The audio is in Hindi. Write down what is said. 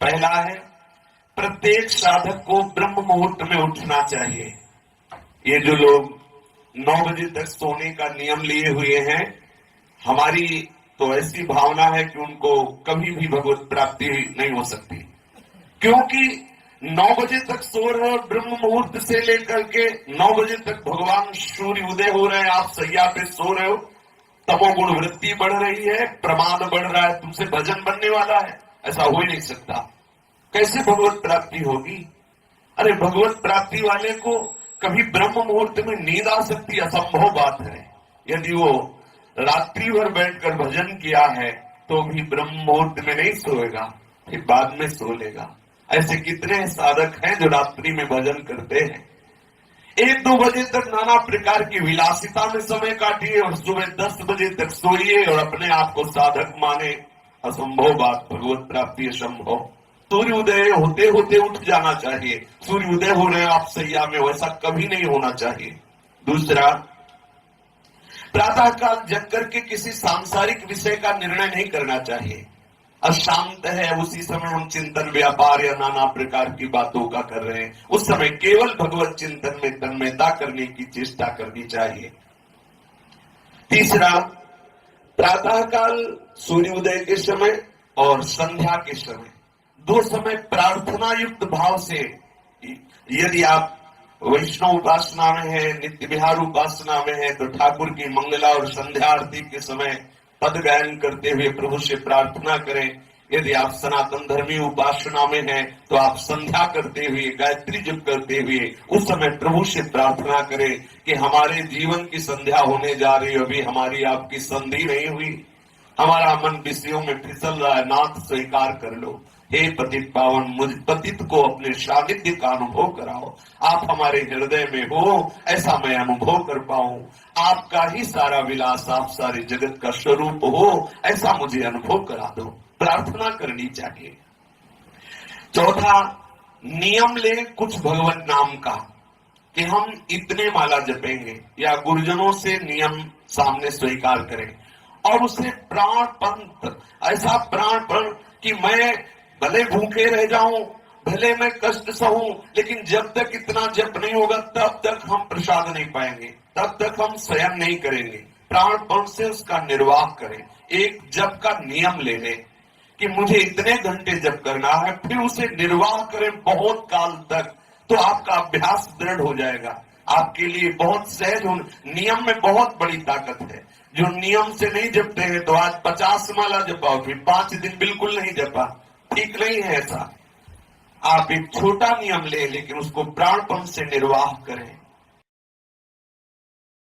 पहला है, प्रत्येक साधक को ब्रह्म मुहूर्त में उठना चाहिए। ये जो लोग 9 बजे तक सोने का नियम लिए हुए हैं, हमारी तो ऐसी भावना है कि उनको कभी भी भगवत प्राप्ति नहीं हो सकती, क्योंकि 9 बजे तक सो रहे हो, ब्रह्म मुहूर्त से लेकर के 9 बजे तक भगवान सूर्य उदय हो रहे हैं, आप सैया पे सो रहे हो, तमोगुण वृत्ति बढ़ रही है, प्रमाद बढ़ रहा है, तुमसे भजन बनने वाला है, ऐसा हो ही नहीं सकता। कैसे भगवत प्राप्ति होगी? अरे भगवत प्राप्ति वाले को कभी ब्रह्म मुहूर्त में नींद आ सकती, असंभव बात है। यदि वो रात्रि भर बैठकर भजन किया है तो भी ब्रह्म मुहूर्त में नहीं सोएगा, फिर बाद में सो लेगा। ऐसे कितने साधक हैं जो रात्रि में भजन करते हैं। 1-2 बजे तक नाना प्रकार की विलासिता में समय काटिए और सुबह 10 बजे तक सोइए और अपने आप को साधक माने, असंभव बात। भगवत प्राप्ति असंभव। सूर्य उदय होते होते उठ जाना चाहिए। सूर्य उदय हो रहे हैं आप सैया में, वैसा कभी नहीं होना चाहिए। दूसरा, प्रातः काल जग करके किसी सांसारिक विषय का निर्णय नहीं करना चाहिए। अशांत है, उसी समय हम चिंतन व्यापार या नाना प्रकार की बातों का कर रहे हैं, उस समय केवल भगवत चिंतन में तन्मयता करने की चेष्टा करनी चाहिए। तीसरा, प्रातः काल सूर्योदय के समय और संध्या के समय, 2 समय प्रार्थना युक्त भाव से, यदि आप वैष्णव उपासना में है, नित्य विहार उपासना में है, तो ठाकुर की मंगला और संध्या आरती के समय पद गायन करते हुए प्रभु से प्रार्थना करें। यदि आप सनातन धर्मी उपासना में हैं तो आप संध्या करते हुए, गायत्री जप करते हुए उस समय प्रभु से प्रार्थना करें कि हमारे जीवन की संध्या होने जा रही है, अभी हमारी आपकी संधि नहीं हुई, हमारा मन विषयों में फिसल रहा है, नाथ स्वीकार कर लो। हे पतित पावन, मुझ पतित को अपने सानिध्य का अनुभव कराओ। आप हमारे हृदय में हो, ऐसा मैं अनुभव कर पाऊं। आपका ही सारा विलास, आप सारे जगत का स्वरूप हो, ऐसा मुझे अनुभव करा दो। प्रार्थना करनी चाहिए। चौथा, नियम लें कुछ भगवत नाम का कि हम इतने माला जपेंगे, या गुरुजनों से नियम सामने स्वीकार करें और उसे प्राणपण, ऐसा प्राणपण कि मैं भले भूखे रह जाऊं, भले मैं कष्ट सहूं, लेकिन जब तक इतना जप नहीं होगा तब तक हम प्रसाद नहीं पाएंगे, तब तक हम स्वयं नहीं करेंगे। प्राणपण से उसका निर्वाह करें। एक जप का नियम ले लें कि मुझे इतने घंटे जप करना है, फिर उसे निर्वाह करें बहुत काल तक, तो आपका अभ्यास दृढ़ हो जाएगा। आपके लिए बहुत सहज हो। नियम में बहुत बड़ी ताकत है। जो नियम से नहीं जपते हैं तो आज 50 माला जपाओ, फिर 5 दिन बिल्कुल नहीं जपा, ठीक नहीं है ऐसा। आप एक छोटा नियम ले, लेकिन उसको प्राणपण से निर्वाह करें।